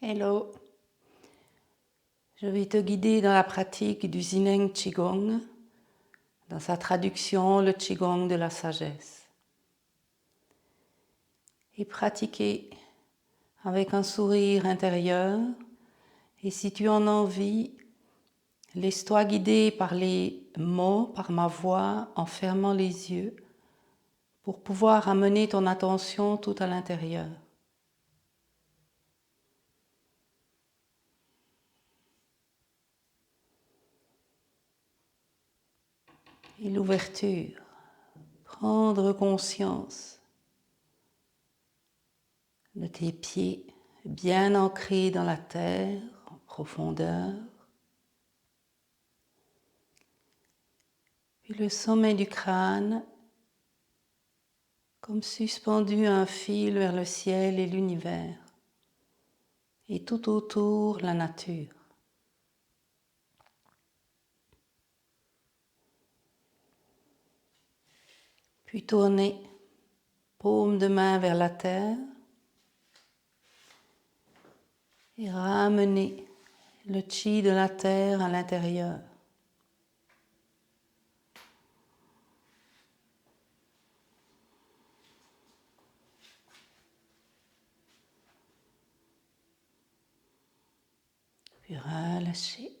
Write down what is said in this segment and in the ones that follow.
Hello, je vais te guider dans la pratique du Zineng Qigong, dans sa traduction le Qigong de la sagesse. Et pratiquer avec un sourire intérieur, et si tu en as envie, laisse-toi guider par les mots, par ma voix, en fermant les yeux, pour pouvoir amener ton attention tout à l'intérieur. Et l'ouverture, prendre conscience de tes pieds bien ancrés dans la terre, en profondeur. Puis le sommet du crâne, comme suspendu à un fil vers le ciel et l'univers, et tout autour la nature. Puis tourner, paume de main vers la terre, et ramener le chi de la terre à l'intérieur. Puis relâcher.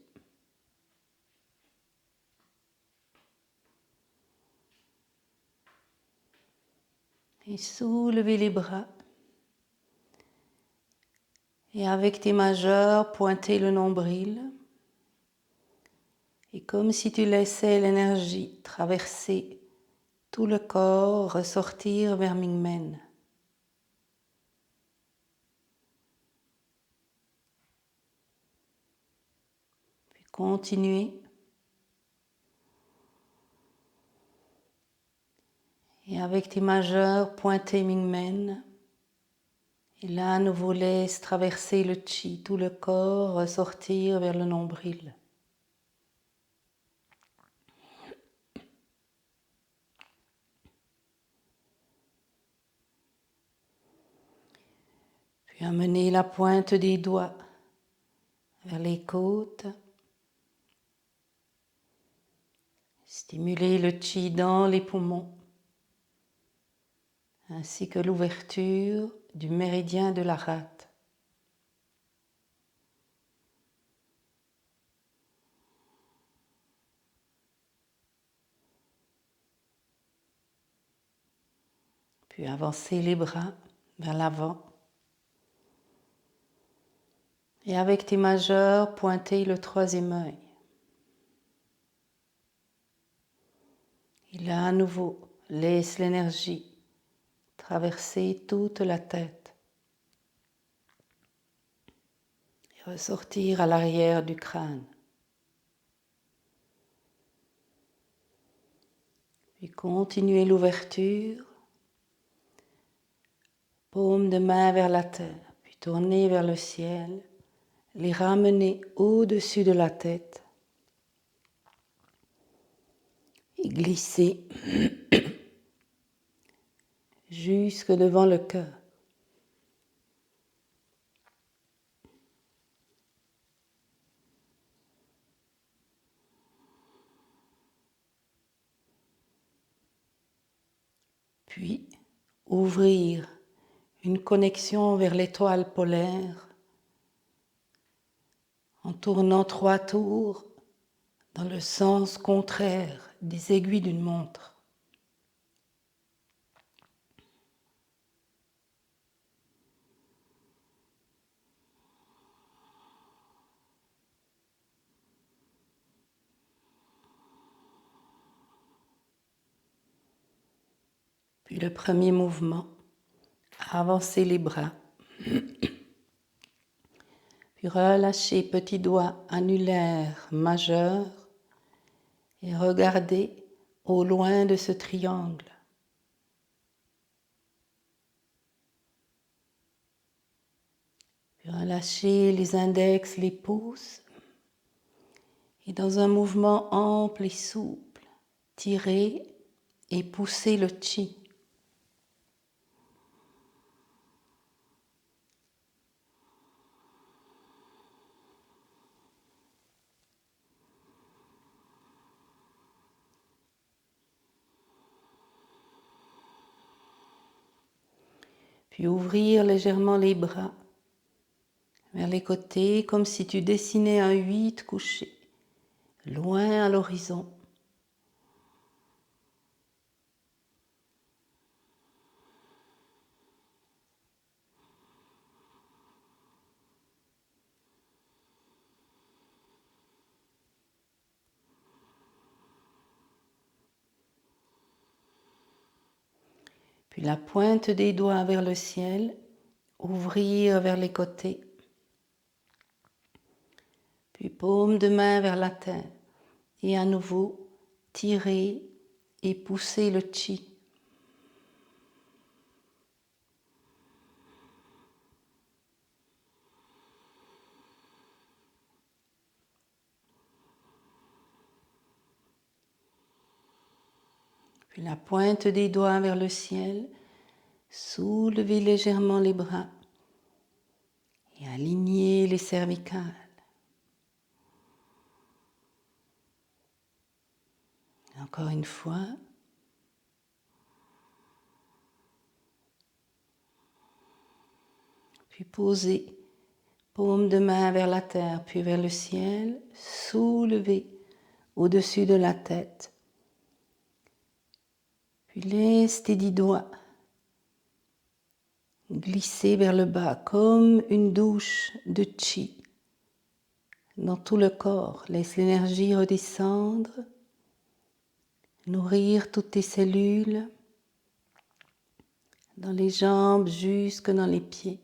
Et soulever les bras. Et avec tes majeurs, pointer le nombril. Et comme si tu laissais l'énergie traverser tout le corps, ressortir vers Mingmen. Puis continuer. Et avec tes majeurs, pointer Mingmen. Et là, à nouveau, laisse traverser le chi, tout le corps, ressortir vers le nombril. Puis amener la pointe des doigts vers les côtes. Stimuler le chi dans les poumons, ainsi que l'ouverture du méridien de la rate. Puis avancer les bras vers l'avant. Et avec tes majeurs, pointer le troisième œil. Et là, à nouveau, laisse l'énergie traverser toute la tête. Et ressortir à l'arrière du crâne. Puis continuer l'ouverture. Paume de main vers la terre, puis tourner vers le ciel. Les ramener au-dessus de la tête. Et glisser jusque devant le cœur. Puis ouvrir une connexion vers l'étoile polaire en tournant 3 tours dans le sens contraire des aiguilles d'une montre. Puis le premier mouvement, avancer les bras. Puis relâcher petit doigt annulaire majeur et regarder au loin de ce triangle. Puis relâcher les index, les pouces. Et dans un mouvement ample et souple, tirer et pousser le chi. Puis ouvrir légèrement les bras vers les côtés comme si tu dessinais un 8 couché, loin à l'horizon. Puis la pointe des doigts vers le ciel, ouvrir vers les côtés. Puis paume de main vers la terre. Et à nouveau, tirer et pousser le chi. Puis la pointe des doigts vers le ciel, soulevez légèrement les bras et alignez les cervicales. Encore une fois. Puis posez, paume de main vers la terre, puis vers le ciel, soulevez au-dessus de la tête. Puis laisse tes 10 doigts glisser vers le bas comme une douche de chi dans tout le corps. Laisse l'énergie redescendre, nourrir toutes tes cellules, dans les jambes jusque dans les pieds.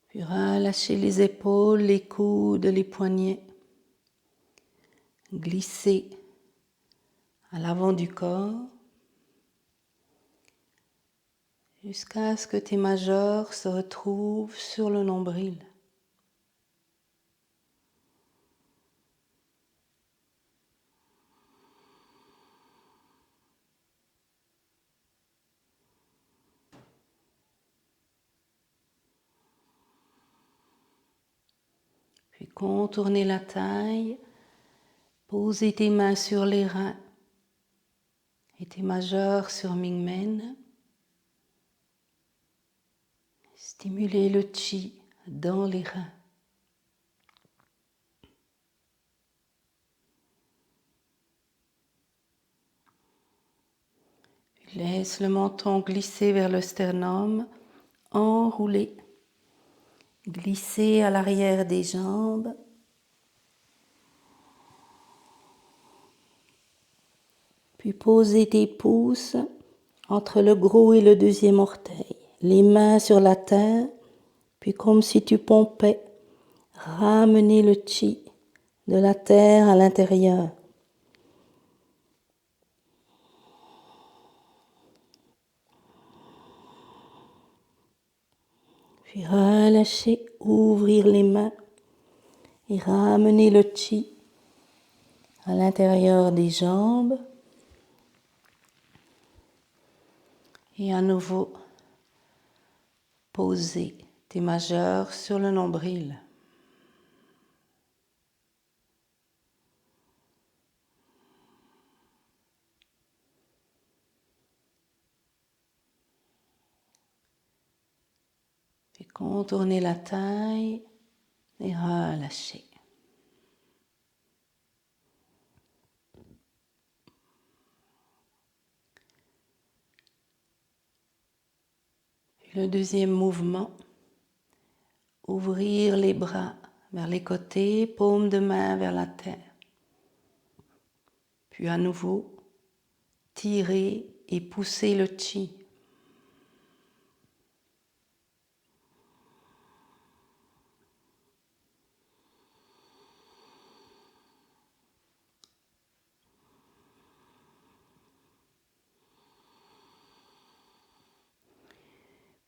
Puis relâchez les épaules, les coudes, les poignets. Glissez à l'avant du corps jusqu'à ce que tes majeurs se retrouvent sur le nombril. Puis contournez la taille, posez tes mains sur les reins et tes majeurs sur Mingmen. Stimulez le chi dans les reins. Puis laisse le menton glisser vers le sternum, enroulé. Glissez à l'arrière des jambes. Puis posez tes pouces entre le gros et le deuxième orteil. Les mains sur la terre, puis comme si tu pompais, ramenez le chi de la terre à l'intérieur. Puis relâchez, ouvrir les mains et ramener le chi à l'intérieur des jambes. Et à nouveau, posez tes majeurs sur le nombril. Puis contournez la taille et relâchez. Puis le deuxième mouvement, ouvrir les bras vers les côtés, paume de main vers la terre. Puis à nouveau, tirer et pousser le chi.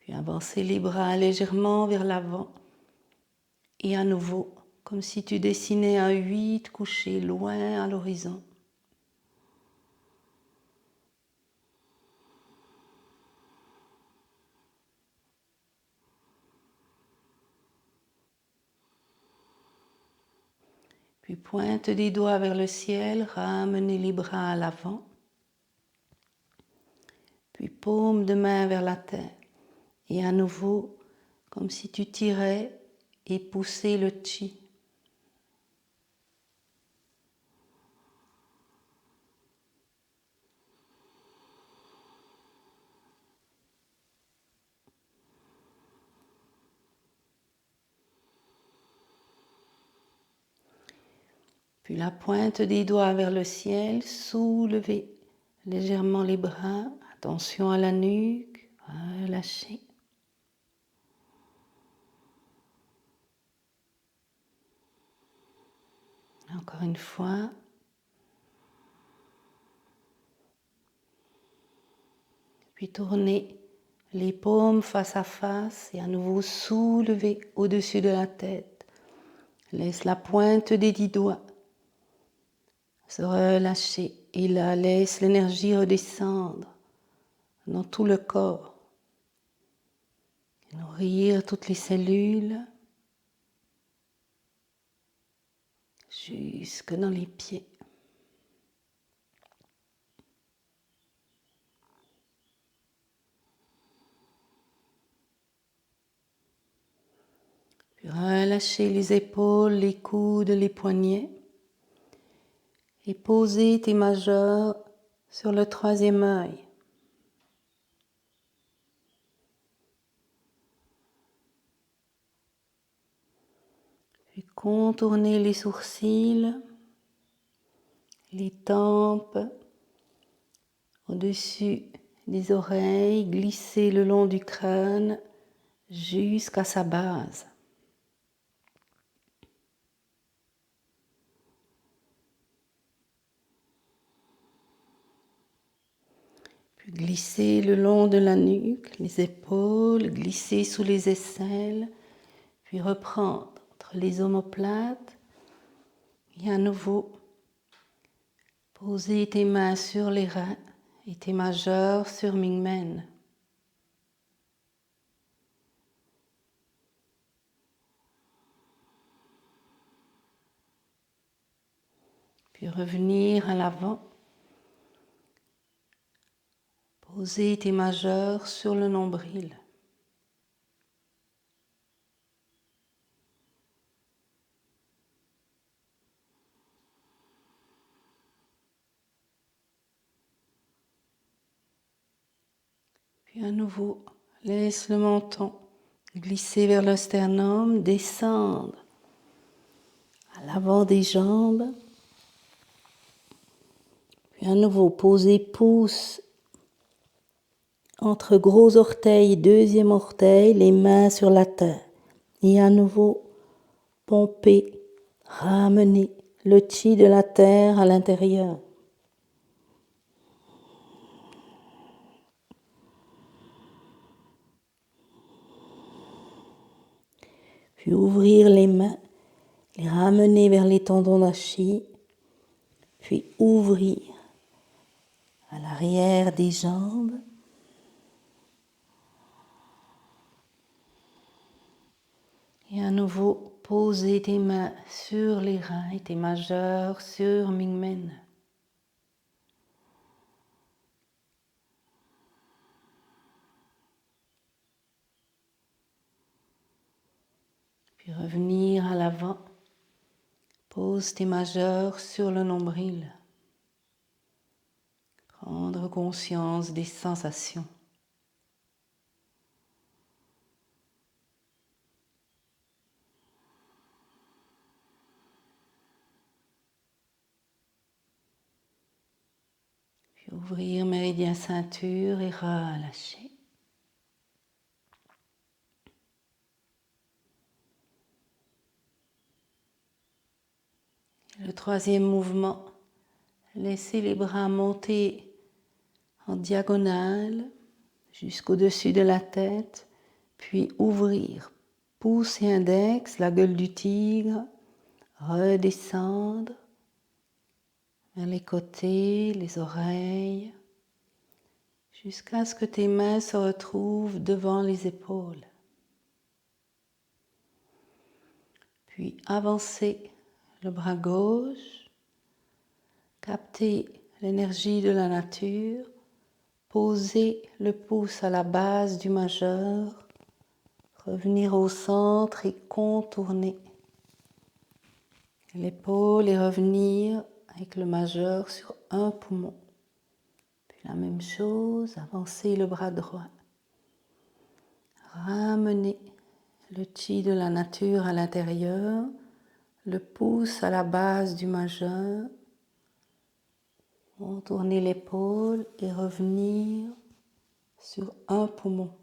Puis avancez les bras légèrement vers l'avant. Et à nouveau, comme si tu dessinais un 8 couché loin à l'horizon. Puis pointe des doigts vers le ciel, ramenez les bras à l'avant. Puis paume de main vers la terre. Et à nouveau, comme si tu tirais et poussais le chi. Puis la pointe des doigts vers le ciel, soulevez légèrement les bras, attention à la nuque, relâchez. Encore une fois. Puis tournez les paumes face à face et à nouveau soulevez au-dessus de la tête. Laisse la pointe des 10 doigts se relâcher et là laisse l'énergie redescendre dans tout le corps. Nourrir toutes les cellules jusque dans les pieds. Puis relâchez les épaules, les coudes, les poignets et posez tes majeurs sur le 3e œil. Puis contournez les sourcils, les tempes, au-dessus des oreilles, glissez le long du crâne jusqu'à sa base. Puis glissez le long de la nuque, les épaules, glissez sous les aisselles, puis reprendre entre les omoplates et à nouveau poser tes mains sur les reins et tes majeurs sur Mingmen. Puis revenir à l'avant. Posez tes majeurs sur le nombril. Puis à nouveau, laisse le menton glisser vers le sternum, descendre à l'avant des jambes. Puis à nouveau, posez pouce entre gros orteil et 2e orteil, les mains sur la terre. Et à nouveau, pomper, ramener le chi de la terre à l'intérieur. Puis ouvrir les mains, les ramener vers les tendons d'Achille, puis ouvrir à l'arrière des jambes. Et à nouveau, poser tes mains sur les reins et tes majeurs sur Mingmen. Puis revenir à l'avant. Pose tes majeurs sur le nombril. Prendre conscience des sensations. Puis ouvrir méridien ceinture et relâcher. Le 3e mouvement, laissez les bras monter en diagonale jusqu'au-dessus de la tête, puis ouvrir. Pouce et index, la gueule du tigre, redescendre vers les côtés, les oreilles, jusqu'à ce que tes mains se retrouvent devant les épaules. Puis avancer le bras gauche, captez l'énergie de la nature, posez le pouce à la base du majeur, revenir au centre et contourner l'épaule et revenir avec le majeur sur un poumon. Puis la même chose, avancez le bras droit. Ramenez le chi de la nature à l'intérieur, le pouce à la base du majeur, contourner l'épaule et revenir sur un poumon.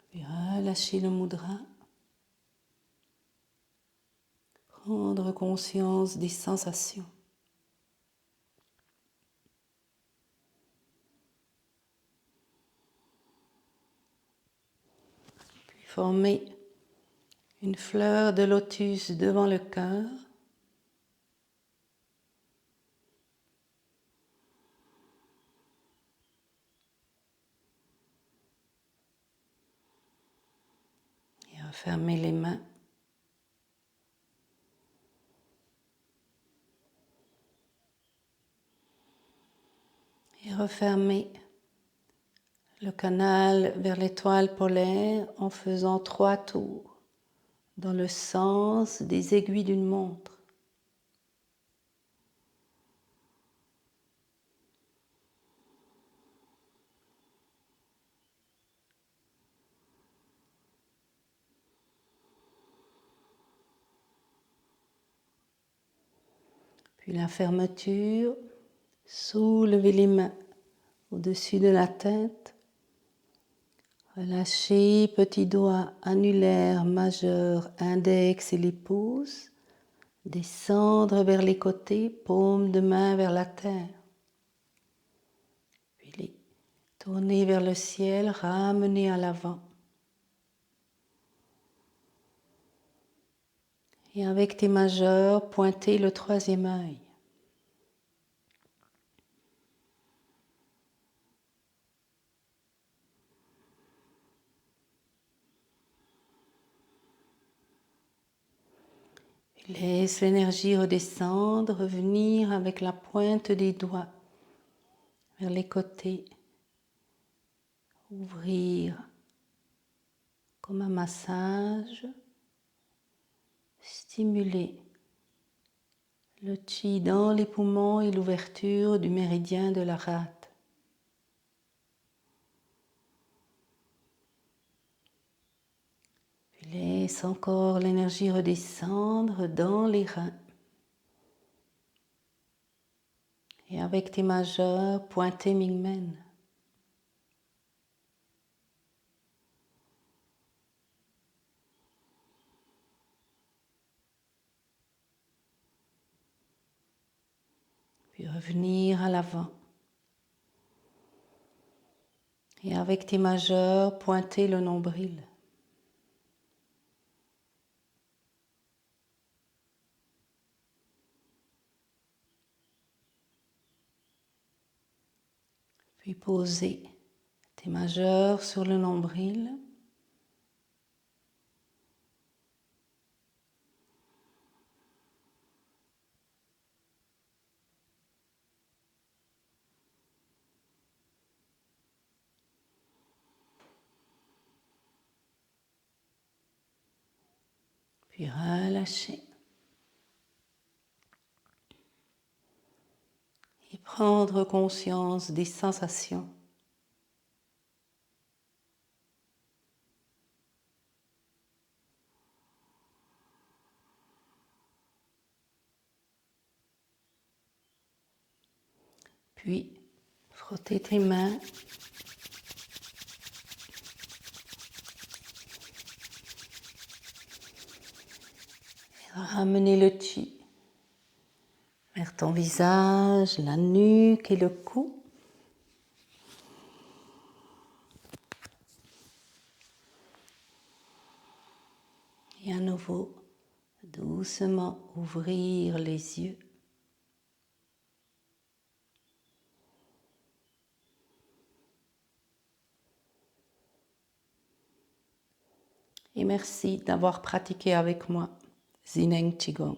Puis relâchez le mudra. Prendre conscience des sensations. Puis formez une fleur de lotus devant le cœur. Et refermez les mains. Et refermez le canal vers l'étoile polaire en faisant 3 tours dans le sens des aiguilles d'une montre. Puis la fermeture, soulevez les mains au-dessus de la tête. Relâchez petits doigts annulaire, majeur, index et les pouces. Descendre vers les côtés, paume de main vers la terre. Puis les tourner vers le ciel, ramener à l'avant. Et avec tes majeurs, pointez le 3e œil. Laisse l'énergie redescendre, revenir avec la pointe des doigts vers les côtés. Ouvrir comme un massage. Stimuler le chi dans les poumons et l'ouverture du méridien de la rate. Puis laisse encore l'énergie redescendre dans les reins. Et avec tes majeurs, pointez Mingmen. Puis revenir à l'avant. Et avec tes majeurs, pointez le nombril. Puis posez tes majeurs sur le nombril. Puis relâchez. Et prendre conscience des sensations. Puis, frottez tes mains. Et ramenez le chi vers ton visage, la nuque et le cou. Et à nouveau, doucement ouvrir les yeux. Et merci d'avoir pratiqué avec moi Zineng Qigong.